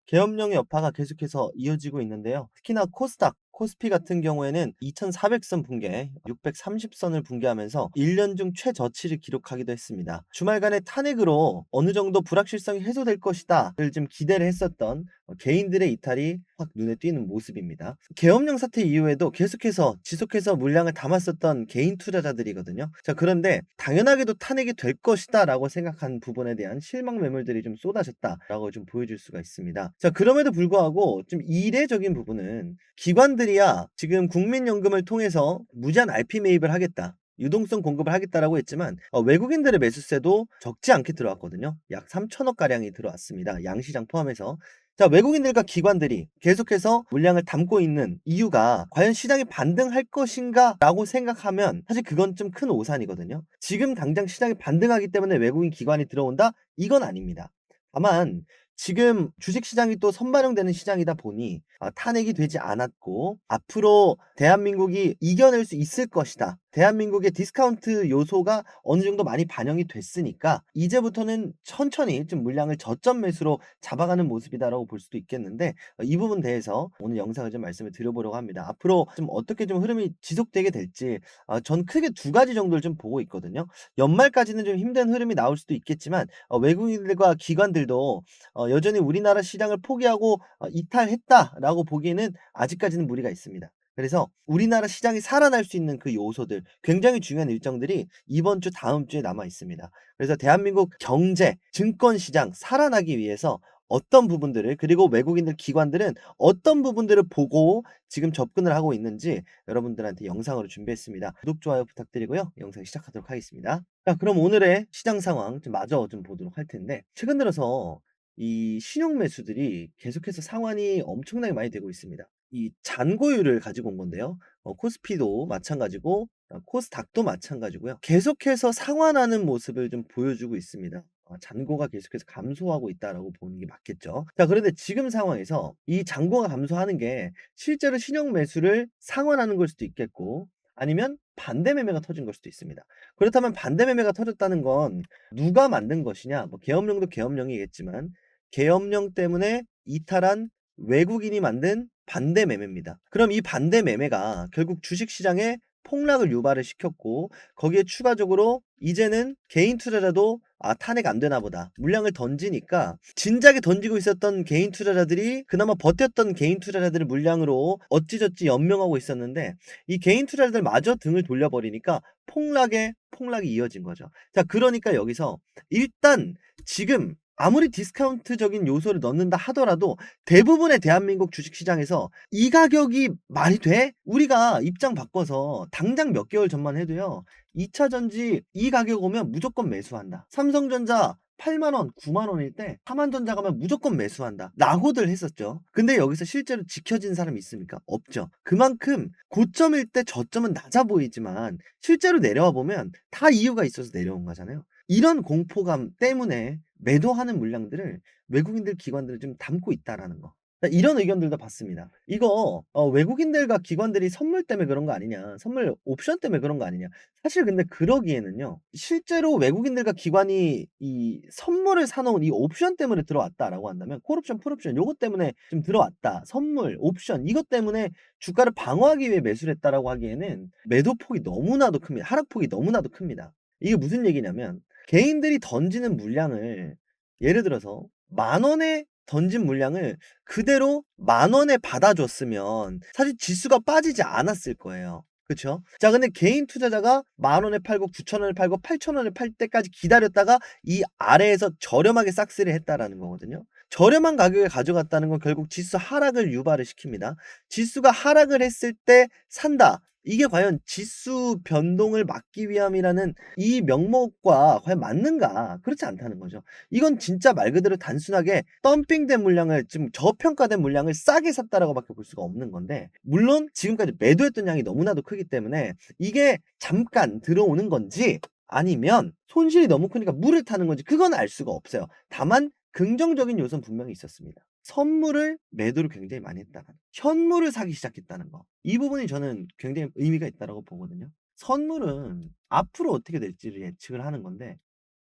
계엄령의 여파가 계속해서 이어지고 있는데요. 특히나 코스닥, 코스피 같은 경우에는 2,400선 붕괴, 630선을 붕괴하면서 1년 중 최저치를 기록하기도 했습니다. 주말간의 탄핵으로 어느 정도 불확실성이 해소될 것이다를 좀 기대를 했었던 개인들의 이탈이 확 눈에 띄는 모습입니다. 계엄령 사태 이후에도 계속해서 지속해서 물량을 담았었던 개인 투자자들이거든요. 자, 그런데 당연하게도 탄핵이 될 것이다라고 생각한 부분에 대한 실망 매물들이 좀 쏟아졌다라고 좀 보여줄 수가 있습니다. 자, 그럼에도 불구하고 좀 이례적인 부분은 기관들이야 지금 국민연금을 통해서 무제한 RP 매입을 하겠다, 유동성 공급을 하겠다라고 했지만 외국인들의 매수세도 적지 않게 들어왔거든요. 약 3천억 가량이 들어왔습니다. 양시장 포함해서. 자, 외국인들과 기관들이 계속해서 물량을 담고 있는 이유가 과연 시장이 반등할 것인가라고 생각하면 사실 그건 좀 큰 오산이거든요. 지금 당장 시장이 반등하기 때문에 외국인 기관이 들어온다? 이건 아닙니다. 다만 지금 주식시장이 또 선반영되는 시장이다 보니 탄핵이 되지 않았고 앞으로 대한민국이 이겨낼 수 있을 것이다, 대한민국의 디스카운트 요소가 어느 정도 많이 반영이 됐으니까 이제부터는 천천히 좀 물량을 저점 매수로 잡아가는 모습이다라고 볼 수도 있겠는데, 이 부분 대해서 오늘 영상을 좀 말씀을 드려보려고 합니다. 앞으로 좀 어떻게 좀 흐름이 지속되게 될지 전 크게 두 가지 정도를 좀 보고 있거든요. 연말까지는 좀 힘든 흐름이 나올 수도 있겠지만 외국인들과 기관들도 여전히 우리나라 시장을 포기하고 이탈했다라고 보기에는 아직까지는 무리가 있습니다. 그래서 우리나라 시장이 살아날 수 있는 그 요소들, 굉장히 중요한 일정들이 이번 주 다음 주에 남아 있습니다. 그래서 대한민국 경제, 증권 시장 살아나기 위해서 어떤 부분들을, 그리고 외국인들 기관들은 어떤 부분들을 보고 지금 접근을 하고 있는지 여러분들한테 영상으로 준비했습니다. 구독, 좋아요 부탁드리고요. 영상 시작하도록 하겠습니다. 자, 그럼 오늘의 시장 상황 좀 마저 좀 보도록 할 텐데, 최근 들어서 이 신용 매수들이 계속해서 상환이 엄청나게 많이 되고 있습니다. 이 잔고율을 가지고 온 건데요. 코스피도 마찬가지고 코스닥도 마찬가지고요. 계속해서 상환하는 모습을 좀 보여주고 있습니다. 잔고가 계속해서 감소하고 있다라고 보는 게 맞겠죠. 자, 그런데 지금 상황에서 이 잔고가 감소하는 게 실제로 신용 매수를 상환하는 걸 수도 있겠고, 아니면 반대 매매가 터진 걸 수도 있습니다. 그렇다면 반대 매매가 터졌다는 건 누가 만든 것이냐? 뭐 계엄령도 계엄령이겠지만 계엄령 때문에 이탈한 외국인이 만든 반대 매매입니다. 그럼 이 반대 매매가 결국 주식 시장에 폭락을 유발을 시켰고, 거기에 추가적으로 이제는 개인 투자자도 탄핵 안 되나 보다, 물량을 던지니까 진작에 던지고 있었던 개인 투자자들이, 그나마 버텼던 개인 투자자들을 물량으로 어찌저찌 연명하고 있었는데 이 개인 투자자들 마저 등을 돌려버리니까 폭락이 이어진 거죠. 자, 그러니까 여기서 일단 지금 아무리 디스카운트적인 요소를 넣는다 하더라도 대부분의 대한민국 주식시장에서 이 가격이 말이 돼? 우리가 입장 바꿔서 당장 몇 개월 전만 해도요, 2차 전지 이 가격 오면 무조건 매수한다, 삼성전자 8만 원, 9만 원일 때 삼한전자 가면 무조건 매수한다 라고들 했었죠. 근데 여기서 실제로 지켜진 사람이 있습니까? 없죠. 그만큼 고점일 때 저점은 낮아 보이지만 실제로 내려와 보면 다 이유가 있어서 내려온 거잖아요. 이런 공포감 때문에 매도하는 물량들을 외국인들 기관들은 좀 담고 있다라는 거. 이런 의견들도 봤습니다. 이거 외국인들과 기관들이 선물 때문에 그런 거 아니냐, 선물 옵션 때문에 그런 거 아니냐. 사실 근데 그러기에는요, 실제로 외국인들과 기관이 이 선물을 사놓은 이 옵션 때문에 들어왔다라고 한다면, 콜옵션, 풋옵션 요것 때문에 좀 들어왔다, 선물, 옵션 이것 때문에 주가를 방어하기 위해 매수를 했다라고 하기에는 매도폭이 너무나도 큽니다. 하락폭이 너무나도 큽니다. 이게 무슨 얘기냐면, 개인들이 던지는 물량을, 예를 들어서 10,000원에 던진 물량을 그대로 10,000원에 받아줬으면 사실 지수가 빠지지 않았을 거예요. 그쵸? 자, 근데 개인 투자자가 10,000원에 팔고 9,000원에 팔고 8,000원에 팔 때까지 기다렸다가 이 아래에서 저렴하게 싹쓸이 했다라는 거거든요. 저렴한 가격에 가져갔다는 건 결국 지수 하락을 유발을 시킵니다. 지수가 하락을 했을 때 산다, 이게 과연 지수 변동을 막기 위함이라는 이 명목과 과연 맞는가? 그렇지 않다는 거죠. 이건 진짜 말 그대로 단순하게 덤핑된 물량을, 좀 저평가된 물량을 싸게 샀다라고 밖에 볼 수가 없는 건데, 물론 지금까지 매도했던 양이 너무나도 크기 때문에 이게 잠깐 들어오는 건지 아니면 손실이 너무 크니까 물을 타는 건지 그건 알 수가 없어요. 다만 긍정적인 요소는 분명히 있었습니다. 선물을 매도를 굉장히 많이 했다는 거. 현물을 사기 시작했다는 거. 이 부분이 저는 굉장히 의미가 있다라고 보거든요. 선물은 앞으로 어떻게 될지를 예측을 하는 건데,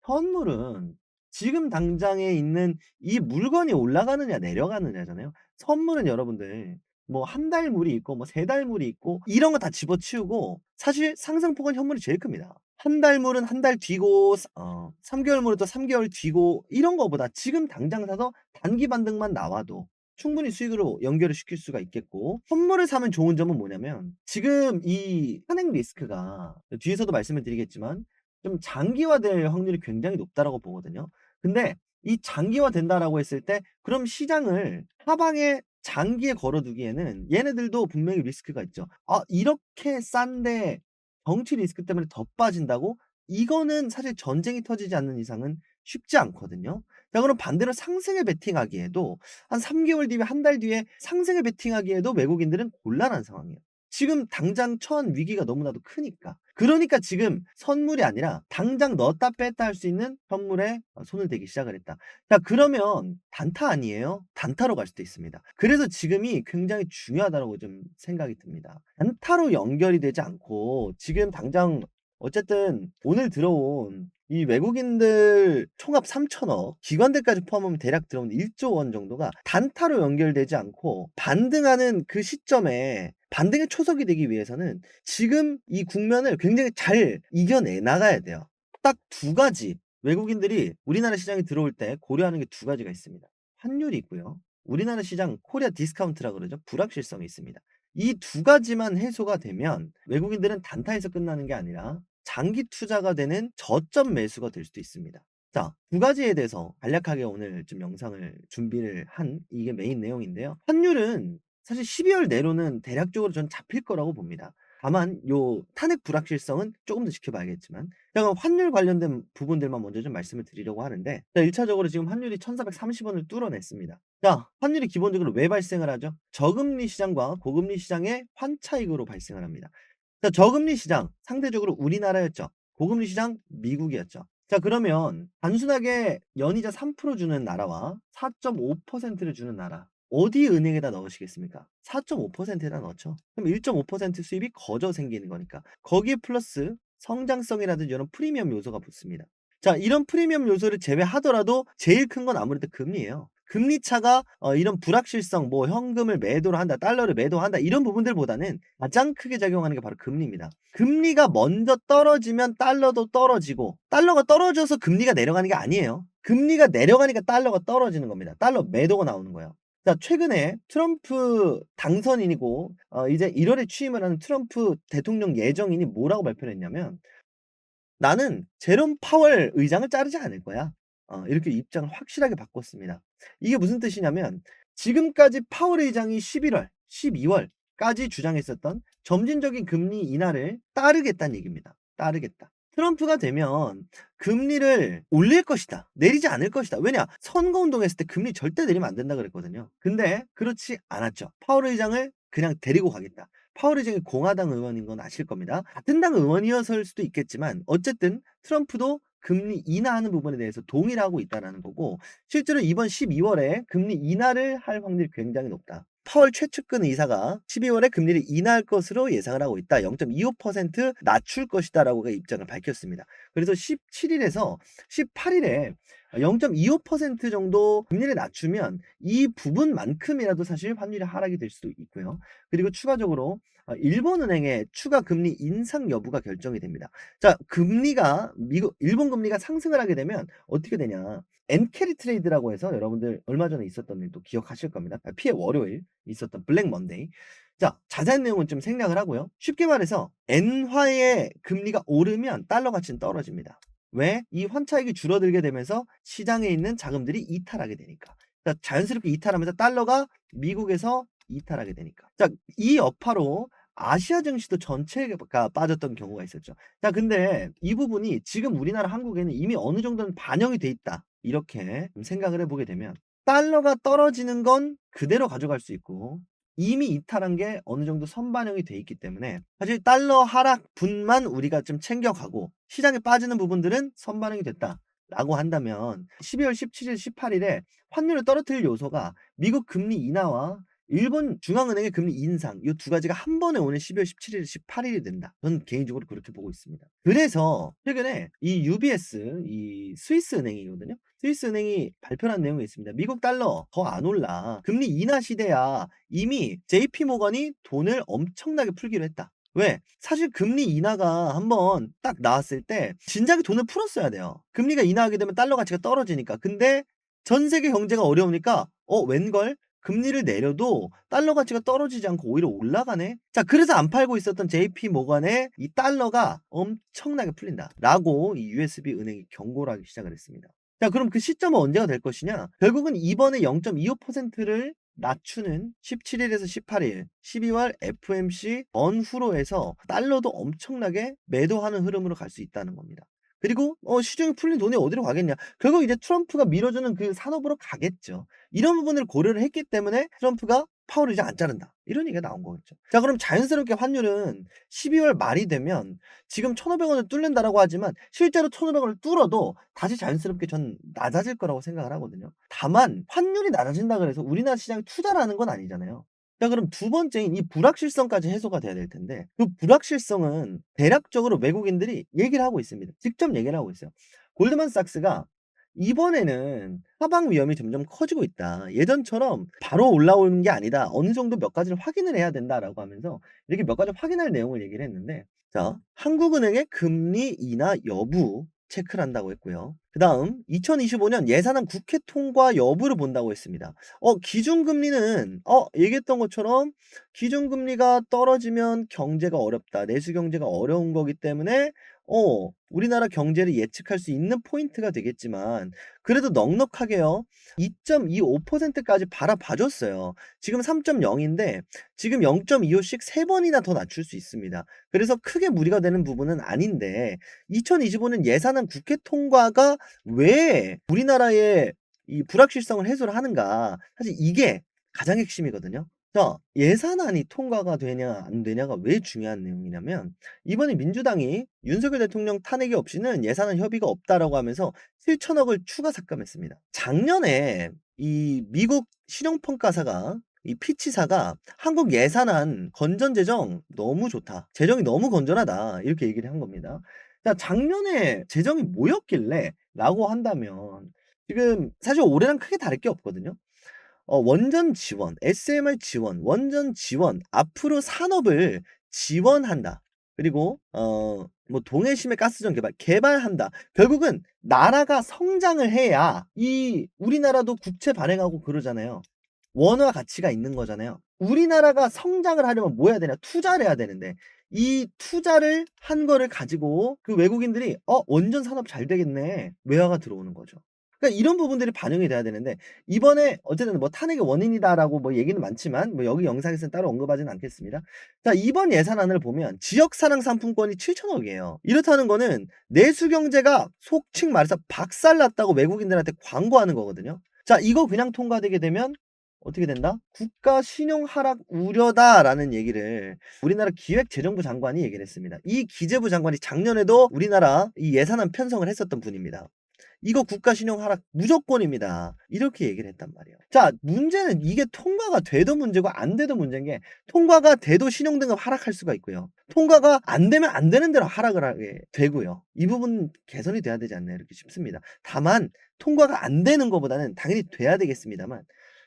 현물은 지금 당장에 있는 이 물건이 올라가느냐 내려가느냐잖아요. 선물은 여러분들 뭐 한 달 물이 있고 뭐 세 달 물이 있고 이런 거 다 집어치우고 사실 상승폭은 현물이 제일 큽니다. 한 달 물은 한 달 뒤고 3 개월 물은 또 3 개월 뒤고 이런 거보다 지금 당장 사서 단기 반등만 나와도 충분히 수익으로 연결을 시킬 수가 있겠고, 선물을 사면 좋은 점은 뭐냐면 지금 이 탄핵 리스크가 뒤에서도 말씀을 드리겠지만 좀 장기화될 확률이 굉장히 높다라고 보거든요. 근데 이 장기화된다라고 했을 때 그럼 시장을 하방에 장기에 걸어 두기에는 얘네들도 분명히 리스크가 있죠. '아 이렇게 싼데 정치 리스크 때문에 더 빠진다고?' 이거는 사실 전쟁이 터지지 않는 이상은 쉽지 않거든요. 자 그럼 반대로 상승에 베팅하기에도 한 3 개월 뒤에 한 달 뒤에 상승에 베팅하기에도 외국인들은 곤란한 상황이에요. 지금 당장 처한 위기가 너무나도 크니까. 그러니까 지금 선물이 아니라 당장 넣었다 뺐다 할 수 있는 선물에 손을 대기 시작을 했다. 자 그러면 단타 아니에요? 단타로 갈 수도 있습니다. 그래서 지금이 굉장히 중요하다고 좀 생각이 듭니다. 단타로 연결이 되지 않고 지금 당장 어쨌든 오늘 들어온 이 외국인들 총합 3천억, 기관들까지 포함하면 대략 들어온 1조 원 정도가 단타로 연결되지 않고 반등하는 그 시점에 반등의 초석이 되기 위해서는 지금 이 국면을 굉장히 잘 이겨내 나가야 돼요. 딱 두 가지 외국인들이 우리나라 시장에 들어올 때 고려하는 게 두 가지가 있습니다. 환율이 있고요. 우리나라 시장 코리아 디스카운트라 그러죠. 불확실성이 있습니다. 이 두 가지만 해소가 되면 외국인들은 단타에서 끝나는 게 아니라 장기 투자가 되는 저점 매수가 될 수도 있습니다. 자, 두 가지에 대해서 간략하게 오늘 좀 영상을 준비를 한 이게 메인 내용인데요. 환율은 사실 12월 내로는 대략적으로 전 잡힐 거라고 봅니다. 다만 요 탄핵 불확실성은 조금 더 지켜봐야겠지만, 자 그럼 환율 관련된 부분들만 먼저 좀 말씀을 드리려고 하는데, 자 1 차적으로 지금 환율이 1,430 원을 뚫어냈습니다. 자 환율이 기본적으로 왜 발생을 하죠? 저금리 시장과 고금리 시장의 환차익으로 발생을 합니다. 자 저금리 시장 상대적으로 우리나라였죠. 고금리 시장 미국이었죠. 자 그러면 단순하게 연이자 3% 주는 나라와 4.5%를 주는 나라, 어디 은행에다 넣으시겠습니까? 4.5%에다 넣죠. 그럼 1.5% 수입이 거저 생기는 거니까. 거기에 플러스 성장성이라든지 이런 프리미엄 요소가 붙습니다. 자 이런 프리미엄 요소를 제외하더라도 제일 큰 건 아무래도 금리예요. 금리 차가 이런 불확실성 뭐 현금을 매도를 한다, 달러를 매도한다 이런 부분들보다는 가장 크게 작용하는 게 바로 금리입니다. 금리가 먼저 떨어지면 달러도 떨어지고, 달러가 떨어져서 금리가 내려가는 게 아니에요. 금리가 내려가니까 달러가 떨어지는 겁니다. 달러 매도가 나오는 거예요. 자 최근에 트럼프 당선인이고 이제 1 월에 취임을 하는 트럼프 대통령 예정인이 뭐라고 발표를 했냐면 "나는 제롬 파월 의장을 자르지 않을 거야." 이렇게 입장을 확실하게 바꿨습니다. 이게 무슨 뜻이냐면 지금까지 파월 의장이 11 월, 12 월까지 주장했었던 점진적인 금리 인하를 따르겠다는 얘기입니다. 따르겠다. 트럼프가 되면 금리를 올릴 것이다. 내리지 않을 것이다. 왜냐? 선거 운동했을 때 금리 절대 내리면 안 된다 그랬거든요. 근데 그렇지 않았죠. 파월 의장을 그냥 데리고 가겠다. 파월 의장이 공화당 의원인 건 아실 겁니다. 같은 당 의원이었을 수도 있겠지만 어쨌든 트럼프도 금리 인하하는 부분에 대해서 동의를 하고 있다라는 거고, 실제로 이번 12 월에 금리 인하를 할 확률이 굉장히 높다. 파월 최측근 의사가 12 월에 금리를 인하할 것으로 예상을 하고 있다. 0.25% 낮출 것이다라고 입장을 밝혔습니다. 그래서 17 일에서 18 일에 0.25% 정도 금리를 낮추면 이 부분만큼이라도 사실 환율이 하락이 될 수도 있고요. 그리고 추가적으로 일본은행의 추가 금리 인상 여부가 결정이 됩니다. 자 금리가 일본 금리가 상승을 하게 되면 어떻게 되냐. 엔캐리 트레이드라고 해서 여러분들 얼마 전에 있었던 일도 기억하실 겁니다. 피해 월요일 있었던 블랙 먼데이. 자 자세한 내용은 좀 생략을 하고요. 쉽게 말해서 엔화의 금리가 오르면 달러 가치는 떨어집니다. 왜? 이 환차익이 줄어들게 되면서 시장에 있는 자금들이 이탈하게 되니까. 자 자연스럽게 이탈하면서 달러가 미국에서 이탈하게 되니까. 자 이 여파로 아시아 증시도 전체가 빠졌던 경우가 있었죠. 자 근데 이 부분이 지금 우리나라 한국에는 이미 어느 정도는 반영이 돼 있다. 이렇게 좀 생각을 해 보게 되면 달러가 떨어지는 건 그대로 가져갈 수 있고 이미 이탈한 게 어느 정도 선반영이 돼 있기 때문에 사실 달러 하락분만 우리가 좀 챙겨가고 시장에 빠지는 부분들은 선반영이 됐다라고 한다면 12월 17일, 18일에 환율을 떨어뜨릴 요소가 미국 금리 인하와 일본 중앙은행의 금리 인상 요 두 가지가 한 번에 오는 12월 17일, 18일이 된다. 저는 개인적으로 그렇게 보고 있습니다. 그래서 최근에 이 UBS 이 스위스 은행이거든요. 스위스 은행이 발표한 내용이 있습니다. "미국 달러 더 안 올라. 금리 인하 시대야." 이미 JP 모건이 돈을 엄청나게 풀기로 했다. 왜? 사실 금리 인하가 한번 딱 나왔을 때 진작에 돈을 풀었어야 돼요. 금리가 인하하게 되면 달러 가치가 떨어지니까. 근데 전 세계 경제가 어려우니까 웬걸? 금리를 내려도 달러 가치가 떨어지지 않고 오히려 올라가네. 자, 그래서 안 팔고 있었던 JP 모건의 이 달러가 엄청나게 풀린다라고 이 USB 은행이 경고를 하기 시작을 했습니다. 자, 그럼 그 시점은 언제가 될 것이냐? 결국은 이번에 0.25%를 낮추는 17일에서 18일 12월 FOMC 전후로 해서 달러도 엄청나게 매도하는 흐름으로 갈 수 있다는 겁니다. 그리고 시중에 풀린 돈이 어디로 가겠냐? 결국 이제 트럼프가 밀어주는 그 산업으로 가겠죠. 이런 부분을 고려를 했기 때문에 트럼프가 파월을 이제 안 자른다. 이런 얘기가 나온 거겠죠. 자, 그럼 자연스럽게 환율은 12월 말이 되면 지금 1,500원을 뚫는다라고 하지만 실제로 1,500원을 뚫어도 다시 자연스럽게 전 낮아질 거라고 생각을 하거든요. 다만 환율이 낮아진다 그래서 우리나라 시장에 투자를 하는 건 아니잖아요. 자, 그럼 두 번째인 이 불확실성까지 해소가 돼야 될 텐데 그 불확실성은 대략적으로 외국인들이 얘기를 하고 있습니다. 직접 얘기를 하고 있어요. 골드만삭스가 "이번에는 하방 위험이 점점 커지고 있다. 예전처럼 바로 올라오는 게 아니다. 어느 정도 몇 가지를 확인을 해야 된다."라고 하면서 이렇게 몇 가지 확인할 내용을 얘기를 했는데, 자, 한국은행의 금리 인하 여부 체크를 한다고 했고요. 그다음 2025년 예산안 국회 통과 여부를 본다고 했습니다. 기준금리는 얘기했던 것처럼 기준금리가 떨어지면 경제가 어렵다. 내수 경제가 어려운 거기 때문에 우리나라 경제를 예측할 수 있는 포인트가 되겠지만 그래도 넉넉하게요. 2.25%까지 바라봐 줬어요. 지금 3.0인데 지금 0.25씩 3번이나 더 낮출 수 있습니다. 그래서 크게 무리가 되는 부분은 아닌데 2025년 예산안 국회 통과가 왜 우리나라의 이 불확실성을 해소를 하는가. 사실 이게 가장 핵심이거든요. 자, 예산안이 통과가 되냐 안 되냐가 왜 중요한 내용이냐면 이번에 민주당이 윤석열 대통령 탄핵이 없이는 예산안 협의가 없다라고 하면서 7천억을 추가 삭감했습니다. 작년에 이 미국 신용평가사가 이 피치사가 "한국 예산안 건전 재정 너무 좋다. 재정이 너무 건전하다." 이렇게 얘기를 한 겁니다. 자, 작년에 재정이 뭐였길래?라고 한다면 지금 사실 올해랑 크게 다를 게 없거든요. 원전 지원, SMR 지원, 원전 지원, 앞으로 산업을 지원한다. 그리고 뭐 동해심해 가스전 개발한다. 결국은 나라가 성장을 해야 이 우리나라도 국채 발행하고 그러잖아요. 원화 가치가 있는 거잖아요. 우리나라가 성장을 하려면 뭐 해야 되냐? 투자를 해야 되는데 이 투자를 한 거를 가지고 그 외국인들이 원전 산업 잘 되겠네." 외화가 들어오는 거죠. 그러니까 이런 부분들이 반영이 돼야 되는데 이번에 어쨌든 뭐 "탄핵의 원인이다."라고 뭐 얘기는 많지만 뭐 여기 영상에서는 따로 언급하지는 않겠습니다. 자, 이번 예산안을 보면 지역 사랑 상품권이 7천억 이에요. 이렇다는 거는 내수 경제가 속칭 말해서 박살났다고 외국인들한테 광고하는 거거든요. 자, 이거 그냥 통과되게 되면 어떻게 된다? "국가 신용 하락 우려다."라는 얘기를 우리나라 기획재정부 장관이 얘기를 했습니다. 이 기재부 장관이 작년에도 우리나라 이 예산안 편성을 했었던 분입니다. "이거 국가 신용 하락 무조건입니다." 이렇게 얘기를 했단 말이에요. 자, 문제는 이게 통과가 돼도 문제고 안 돼도 문제인 게 통과가 돼도 신용등급 하락할 수가 있고요. 통과가 안 되면 안 되는 대로 하락을 하게 되고요. 이 부분 개선이 돼야 되지 않나 이렇게 싶습니다. 다만 통과가 안 되는 것보다는 당연히 돼야 되겠습니다만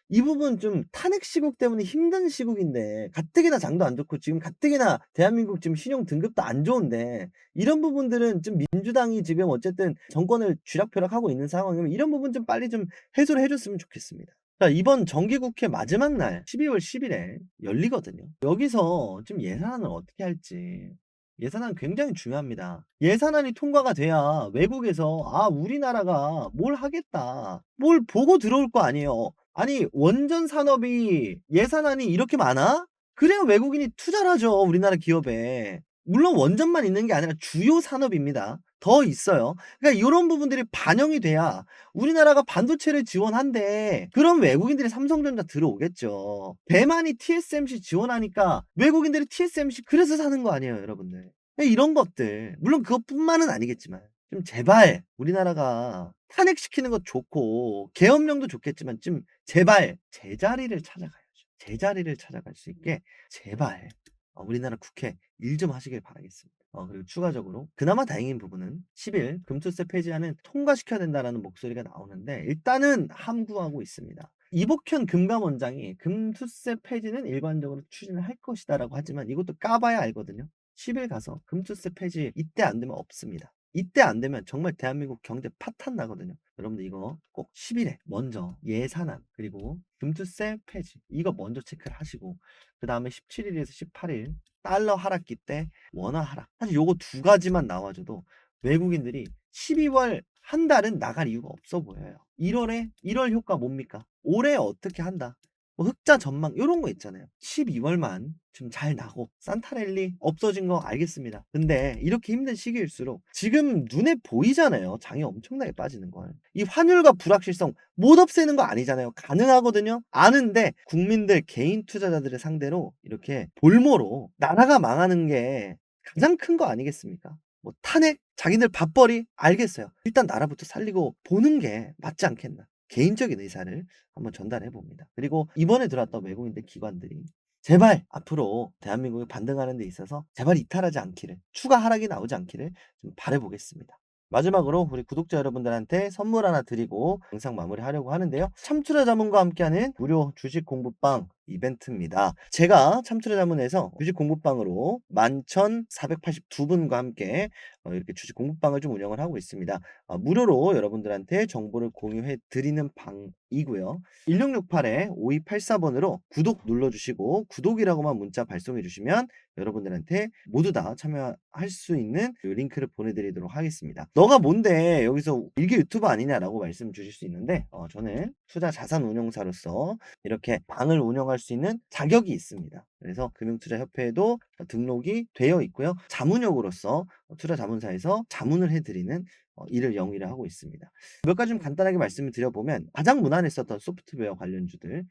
이 부분 좀 탄핵 시국 때문에 힘든 시국인데 가뜩이나 장도 안 좋고 지금 가뜩이나 대한민국 지금 신용 등급도 안 좋은데 이런 부분들은 좀 민주당이 지금 어쨌든 정권을 쥐락펴락하고 있는 상황이면 이런 부분 좀 빨리 좀 해소를 해 줬으면 좋겠습니다. 자, 이번 정기국회 마지막 날 12월 10 일에 열리거든요. 여기서 좀 예산안을 어떻게 할지 예산안 굉장히 중요합니다. 예산안이 통과가 돼야 외국에서 '아 우리나라가 뭘 하겠다.' 뭘 보고 들어올 거 아니에요. 아니 원전 산업이 예산안이 이렇게 많아? 그래야 외국인이 투자를 하죠, 우리나라 기업에. 물론 원전만 있는 게 아니라 주요 산업입니다. 더 있어요. 그러니까 요런 부분들이 반영이 돼야 우리나라가 반도체를 지원한대. 그럼 외국인들이 삼성전자 들어오겠죠. 대만이 TSMC 지원하니까 외국인들이 TSMC 그래서 사는 거 아니에요, 여러분들. 이런 것들 물론 그것뿐만은 아니겠지만 좀 제발 우리나라가 탄핵시키는 것 좋고 계엄령도 좋겠지만 좀 제발 제자리를 찾아가야죠. 제자리를 찾아갈 수 있게 제발 우리나라 국회 일 좀 하시길 바라겠습니다. 그리고 추가적으로 그나마 다행인 부분은 10일 금투세 폐지안은 통과시켜야 된다라는 목소리가 나오는데 일단은 함구하고 있습니다. 이복현 금감원장이 "금투세 폐지는 일관적으로 추진을 할 것이다."라고 하지만 이것도 까봐야 알거든요. 10일 가서 금투세 폐지 이때 안 되면 없습니다. 이때 안 되면 정말 대한민국 경제 파탄 나거든요. 여러분들 이거 꼭 10 일에 먼저 예산안 그리고 금투세 폐지 이거 먼저 체크를 하시고 그다음에 17 일에서 18일 달러 하락기 때 원화 하락. 사실 요거 두 가지만 나와줘도 외국인들이 12월 한 달은 나갈 이유가 없어 보여요. 1월 효과 뭡니까? 올해 어떻게 한다. 뭐 흑자 전망 요런 거 있잖아요. 12월만 좀 잘 나고 산타랠리 없어진 거 알겠습니다. 근데 이렇게 힘든 시기일수록 지금 눈에 보이잖아요. 장이 엄청나게 빠지는 걸. 이 환율과 불확실성 못 없애는 거 아니잖아요. 가능하거든요. 아는데 국민들 개인 투자자들을 상대로 이렇게 볼모로 나라가 망하는 게 가장 큰 거 아니겠습니까? 뭐 탄핵, 자기들 밥벌이 알겠어요. 일단 나라부터 살리고 보는 게 맞지 않겠나. 개인적인 의사를 한번 전달해 봅니다. 그리고 이번에 들어왔던 외국인들 기관들이 제발 앞으로 대한민국이 반등하는 데 있어서 제발 이탈하지 않기를, 추가 하락이 나오지 않기를 좀 바라 보겠습니다. 마지막으로 우리 구독자 여러분들한테 선물 하나 드리고 영상 마무리하려고 하는데요. 참투자 자문과 함께하는 무료 주식 공부방 이벤트입니다. 제가 참투자 자문에서 주식 공부방으로 11,482 분과 함께 이렇게 주식 공부방을 좀 운영을 하고 있습니다. 무료로 여러분들한테 정보를 공유해 드리는 방이고요. 1668-5284번으로 구독 눌러주시고 구독이라고만 문자 발송해 주시면 여러분들한테 모두 다 참여할 수 있는 그 링크를 보내드리도록 하겠습니다. 너가 뭔데 여기서 일개 유튜버 아니냐라고 말씀 주실 수 있는데 저는 투자 자산 운용사로서 이렇게 방을 운영할 수 있는 자격이 있습니다. 그래서 금융투자협회에도 등록이 되어 있고요. 자문역으로서 투자자문사에서 자문을 해드리는 일을 영위를 하고 있습니다. 몇 가지 좀 간단하게 말씀을 드려보면 가장 무난했었던 소프트웨어 관련주들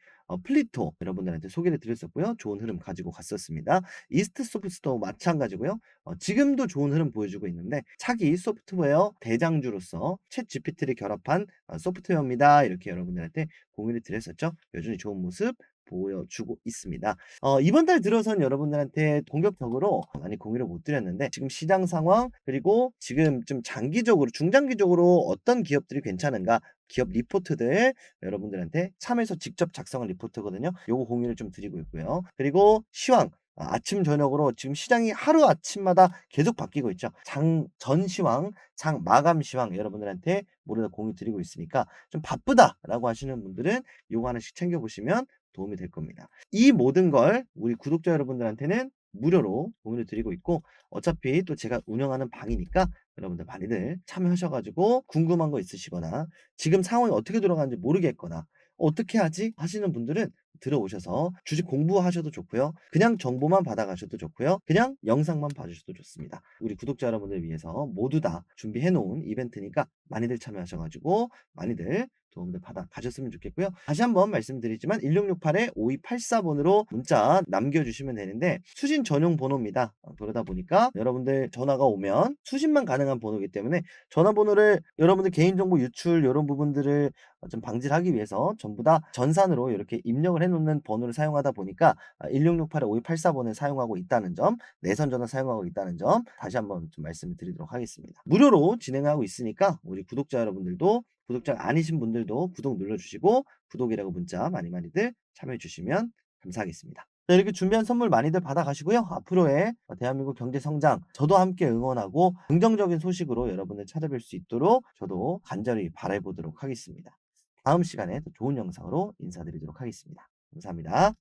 플리토 여러분들한테 소개를 드렸었고요. 좋은 흐름 가지고 갔었습니다. 이스트 소프트도 마찬가지고요. 지금도 좋은 흐름 보여주고 있는데 차기 소프트웨어 대장주로서 챗 GPT를 결합한 소프트웨어입니다. 이렇게 여러분들한테 공유를 드렸었죠. 여전히 좋은 모습 보여주고 있습니다. 이번 달 들어선 여러분들한테 공격적으로 많이 공유를 못 드렸는데 지금 시장 상황 그리고 지금 좀 장기적으로 중장기적으로 어떤 기업들이 괜찮은가 기업 리포트들 여러분들한테 참여해서 직접 작성한 리포트거든요. 요거 공유를 좀 드리고 있고요. 그리고 시황 아침 저녁으로 지금 시장이 하루아침마다 계속 바뀌고 있죠. 장 전 시황, 장 마감 시황 여러분들한테 모두 다 공유 드리고 있으니까 좀 바쁘다라고 하시는 분들은 요거 하나씩 챙겨 보시면 도움이 될 겁니다. 이 모든 걸 우리 구독자 여러분들한테는 무료로 공유를 드리고 있고 어차피 또 제가 운영하는 방이니까 여러분들 많이들 참여하셔 가지고 궁금한 거 있으시거나 지금 상황이 어떻게 돌아가는지 모르겠거나 '어떻게 하지?' 하시는 분들은 들어오셔서 주식 공부하셔도 좋고요. 그냥 정보만 받아가셔도 좋고요. 그냥 영상만 봐주셔도 좋습니다. 우리 구독자 여러분들을 위해서 모두 다 준비해 놓은 이벤트니까 많이들 참여하셔 가지고 많이들 도움들 받아 가셨으면 좋겠고요. 다시 한번 말씀드리지만 1668-5284번으로 문자 남겨주시면 되는데 수신 전용 번호입니다. 그러다 보니까 여러분들 전화가 오면 수신만 가능한 번호이기 때문에 전화번호를 여러분들 개인정보 유출 이런 부분들을 좀 방지를 하기 위해서 전부 다 전산으로 이렇게 입력을 해 놓는 번호를 사용하다 보니까 1668-5284번을 사용하고 있다는 점, 내선 전화 사용하고 있다는 점 다시 한번 좀 말씀을 드리도록 하겠습니다. 무료로 진행하고 있으니까 우리 구독자 여러분들도 구독자 아니신 분들도 구독 눌러주시고 구독이라고 문자 많이들 참여해 주시면 감사하겠습니다. 자, 이렇게 준비한 선물 많이들 받아가시고요. 앞으로의 대한민국 경제 성장 저도 함께 응원하고 긍정적인 소식으로 여러분을 찾아뵐 수 있도록 저도 간절히 바라보도록 하겠습니다. 다음 시간에 더 좋은 영상으로 인사드리도록 하겠습니다. 감사합니다.